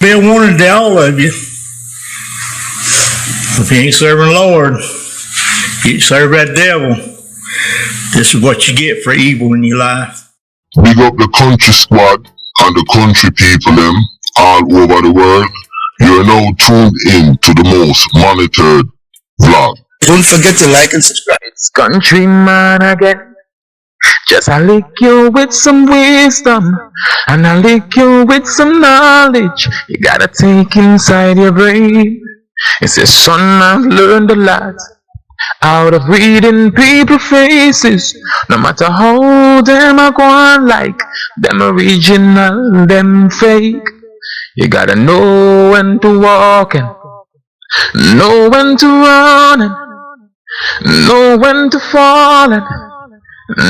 Be a warning to all of you. If you ain't serving Lord, you serve that devil. This is what you get for evil in your life. Big up the country squad and the country people them all over the world. You are now tuned in to the most monitored vlog. Don't forget to like and subscribe. It's Countryman again. Just I lick you with some wisdom, and I lick you with some knowledge. You gotta take inside your brain. It says, son, I've learned a lot out of reading people faces. No matter how them I go on, like them original, them fake. You gotta know when to walk and know when to run and know when to fall and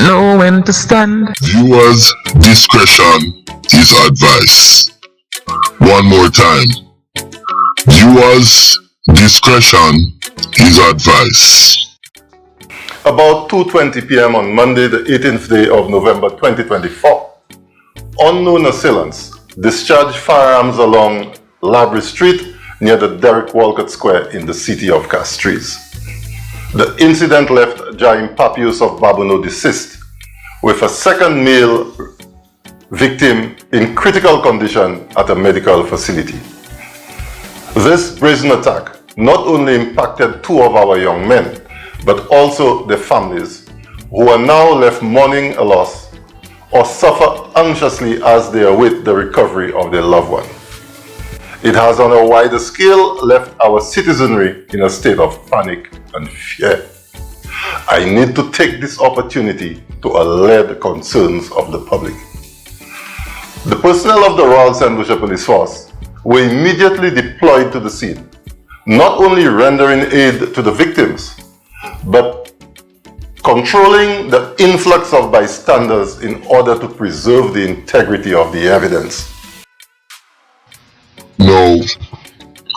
know when to stand. Viewers' discretion is advised. One more time. Viewers' discretion is advised. About 2:20 p.m. on Monday, the 18th day of November 2024, unknown assailants discharged firearms along Labrie Street near the Derek Walcott Square in the city of Castries. The incident left Jaime Papius of Barbuda deceased, with a second male victim in critical condition at a medical facility. This brazen attack not only impacted two of our young men, but also their families, who are now left mourning a loss or suffer anxiously as they await the recovery of their loved one. It has on a wider scale left our citizenry in a state of panic and fear. I need to take this opportunity to allay the concerns of the public. The personnel of the Royal St. Lucia Police Force were immediately deployed to the scene, not only rendering aid to the victims, but controlling the influx of bystanders in order to preserve the integrity of the evidence. Now,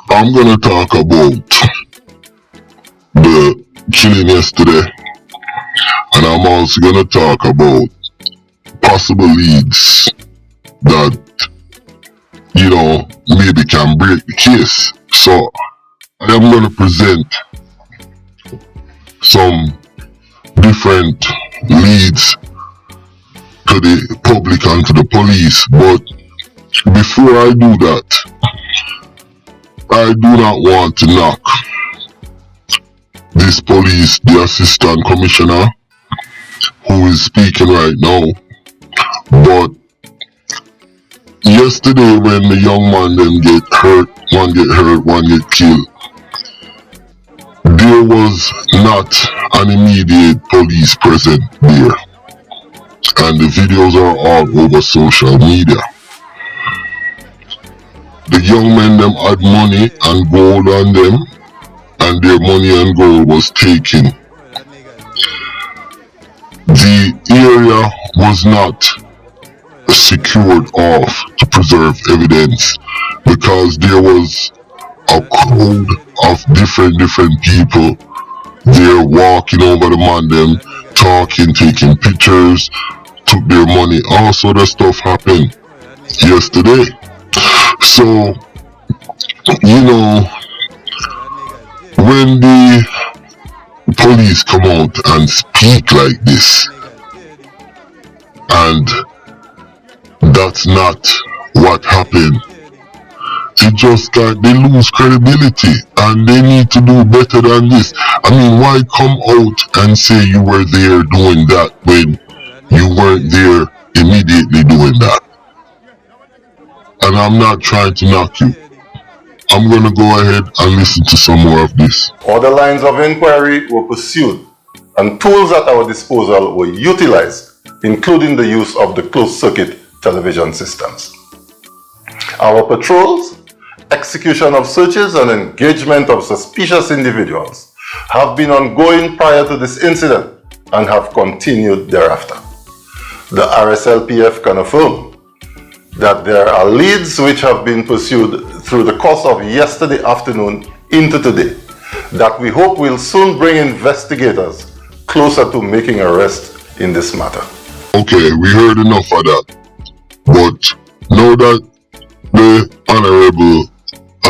I'm gonna talk about the killing yesterday, and I'm also gonna talk about possible leads that, you know, maybe can break the case. So, I am gonna present some different leads to the public and to the police, but before I do that, I do not want to knock this police, the assistant commissioner who is speaking right now, but yesterday when the young man them get hurt, one get killed, there was not an immediate police present there, and the videos are all over social media. The young men them had money and gold on them, and their money and gold was taken. The area was not secured off to preserve evidence because there was a crowd of different people there walking over the man them, talking, taking pictures, took their money. All sort of stuff happened yesterday. So, you know, when the police come out and speak like this, and that's not what happened, it just like they lose credibility, and they need to do better than this. I mean, why come out and say you were there doing that when you weren't there immediately doing that? And I'm not trying to knock you. I'm gonna go ahead and listen to some more of this. Other lines of inquiry were pursued, and tools at our disposal were utilized, including the use of the closed-circuit television systems. Our patrols, execution of searches, and engagement of suspicious individuals have been ongoing prior to this incident and have continued thereafter. The RSLPF can affirm that there are leads which have been pursued through the course of yesterday afternoon into today that we hope will soon bring investigators closer to making arrest in this matter. Okay, we heard enough of that. But now that the Honorable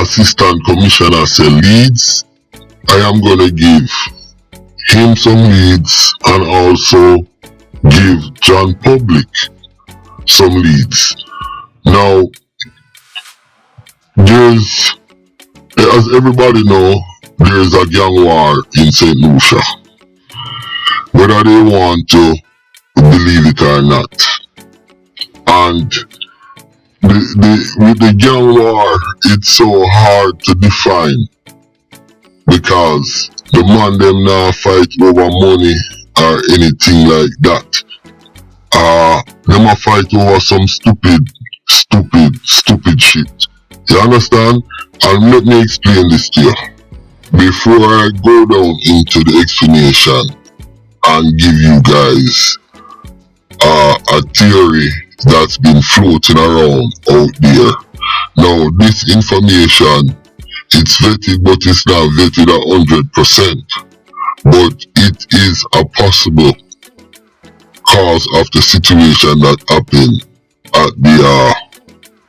Assistant Commissioner said leads, I am going to give him some leads and also give John Public some leads. Now, there's, as everybody know, there's a gang war in St. Lucia. Whether they want to believe it or not. And with the gang war, it's so hard to define because the man them now fight over money or anything like that. Them a fight over some stupid shit. You understand? And let me explain this to you. Before I go down into the explanation and give you guys a theory that's been floating around out there. Now this information, it's vetted, but it's not vetted 100%. But it is a possible cause of the situation that happened at the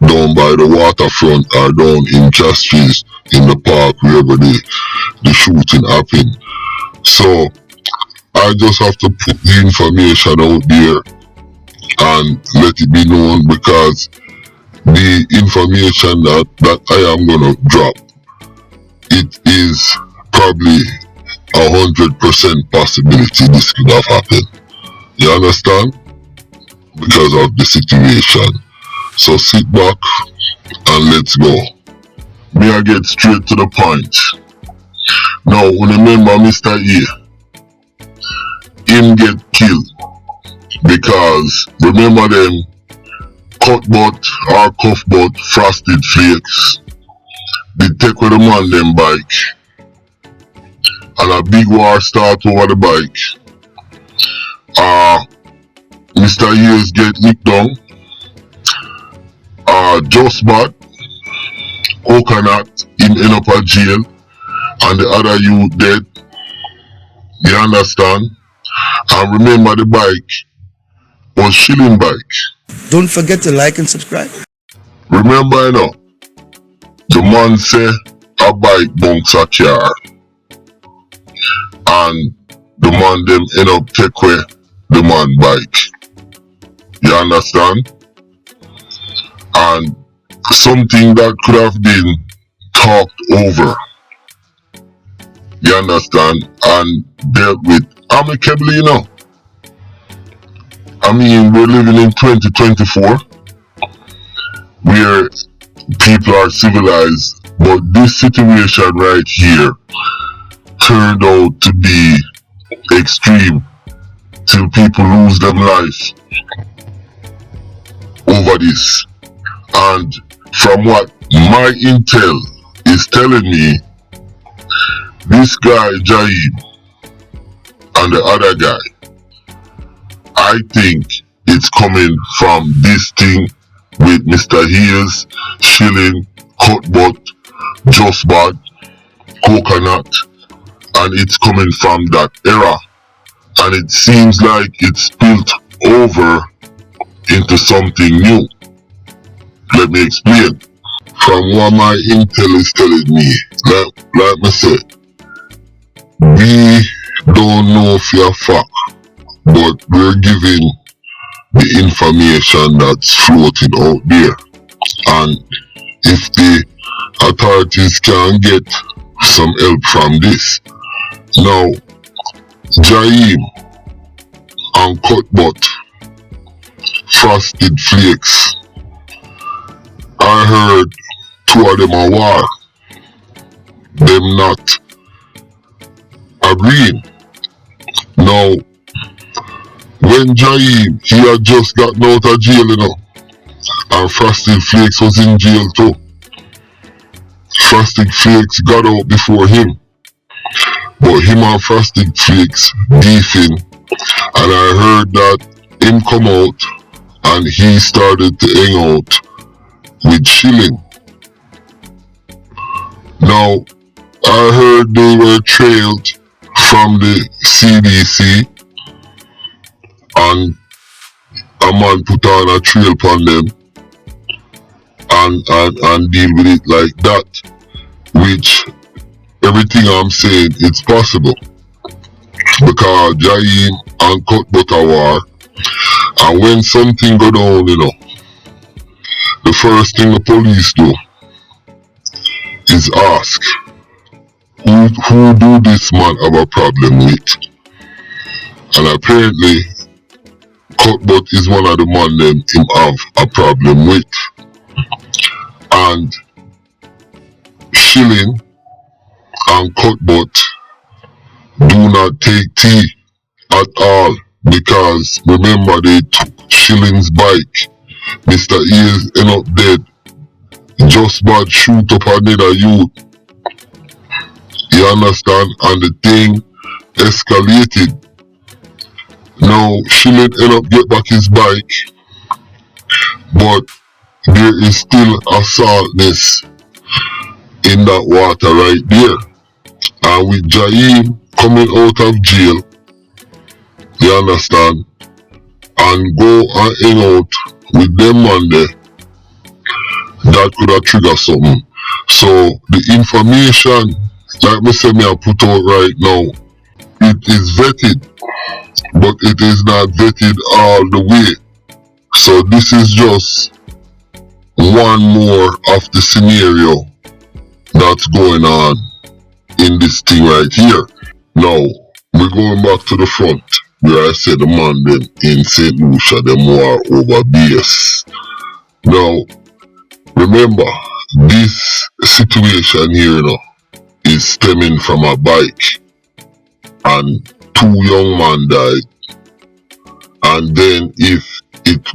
down by the waterfront or down in CASTRIES in the park, wherever the shooting happened. So I just have to put the information out there and let it be known, because the information that I am gonna drop, it is probably 100% possibility this could have happened. You understand? Because of the situation. So sit back and let's go. May I get straight to the point. Now, remember Mr. A, him get killed because remember them cutbutt or cuffbutt frosted flakes. They take with the man them bike and a big war start over the bike. Mr. Years get nicked down. Just bad coconut him end up at jail and the other youth dead. You understand? And remember the bike was shilling bike. Don't forget to like and subscribe. Remember, you know, the man say a bike bunks a car, and the man them end up take away the man bike. You understand? And something that could have been talked over, you understand, and dealt with amicably, you know. I mean, we're living in 2024 where people are civilized, but this situation right here turned out to be extreme till people lose their life over this. And from what my intel is telling me, this guy Jaim and the other guy, I think it's coming from this thing with Mr. Hayes, shilling, cutbutt, just bad, coconut, and it's coming from that era. And it seems like it's spilled over into something new. Let me explain. From what my intel is telling me, like I said, we don't know for a fact, but we're giving the information that's floating out there. And if the authorities can get some help from this. Now, Jaim and cutbutt, frosted flakes, I heard two of them are war. Them not agreeing. Now, when Jaim, he had just gotten out of jail, you know, and Frosted Flakes was in jail too. Frosted Flakes got out before him, but him and Frosted Flakes beefing, and I heard that him come out and he started to hang out with Shilling. Now, I heard they were trailed from the CBC and a man put on a trail upon them and deal with it like that. Which everything I'm saying, it's possible. Because Jaim and cutbutt a war, and when something go down, you know, the first thing the police do is ask, who do this man have a problem with? And apparently, cutbutt is one of the man them him have a problem with. And Shilling and cutbutt do not take tea at all, because remember they took Shilling's bike. Mr. Ears end up dead. Just bad shoot up another youth. You understand? And the thing escalated. Now Shilling end up get back his bike, but there is still a saltness in that water right there. And with Jaim coming out of jail, you understand, and go and hang out with them man there, that could have triggered something. So the information, like me say, me I put out right now, it is vetted, but it is not vetted all the way. So this is just one more of the scenario that's going on in this thing right here. Now, we're going back to the front, where I said the man them in St. Lucia, them war over base. Now, remember, this situation here, you know, is stemming from a bike, and 2 young men died. And then if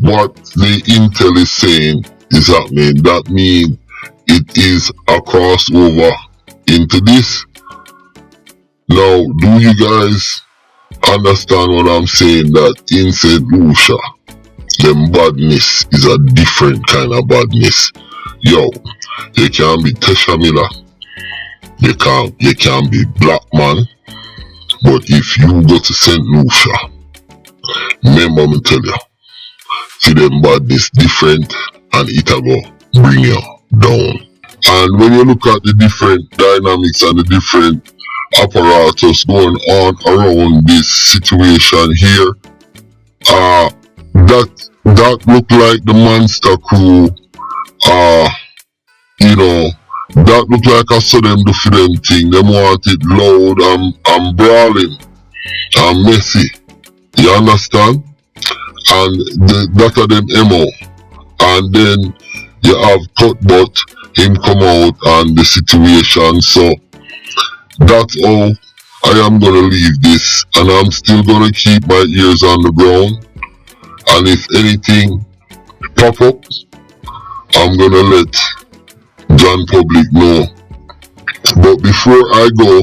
what the intel is saying is happening, that means it is a crossover into this. Now, do you guys understand what I'm saying? That in St. Lucia, them badness is a different kind of badness. Yo, you can be Tesha Miller, you can be black man, but if you go to St. Lucia, remember me tell you, see them badness different, and it'll go bring you down. And when you look at the different dynamics and the different apparatus going on around this situation here, that look like the monster crew. You know, that look like I saw them do for them thing. Them want it loud and brawling and messy. You understand? And that are them MO. And then you have cutbutt, him come out and the situation. So that's how I am gonna leave this, and I'm still gonna keep my ears on the ground. And if anything pop up, I'm gonna let John Public know. But before I go,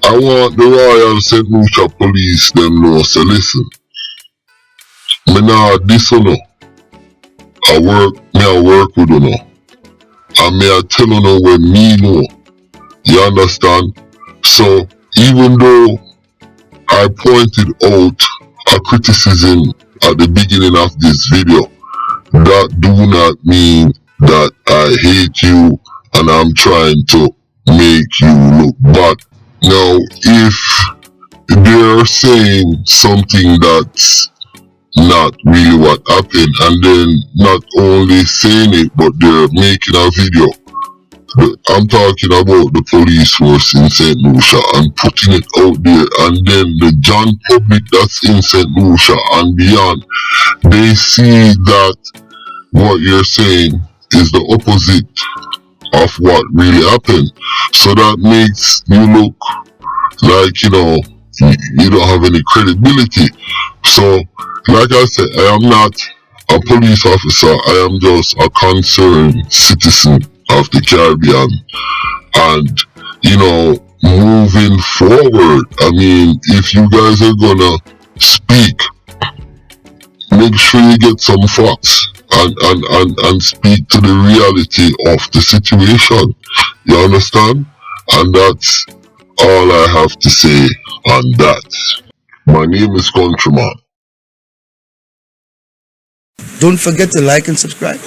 I want the Royal St. Lucia Police them know. So listen, me nah this no. I work with you know, and me I tell you know when me know. You understand? So even though I pointed out a criticism at the beginning of this video, that do not mean that I hate you and I'm trying to make you look bad. Now, if they're saying something that's not really what happened, and then not only saying it, but they're making a video, I'm talking about the police force in St. Lucia and putting it out there, and then the John Public that's in St. Lucia and beyond, they see that what you're saying is the opposite of what really happened. So that makes you look like, you know, you don't have any credibility. So, like I said, I am not a police officer, I am just a concerned citizen of the Caribbean. And, you know, moving forward, I mean, if you guys are gonna speak, make sure you get some facts and speak to the reality of the situation. You understand? And that's all I have to say on that. My name is Countryman. Don't forget to like and subscribe.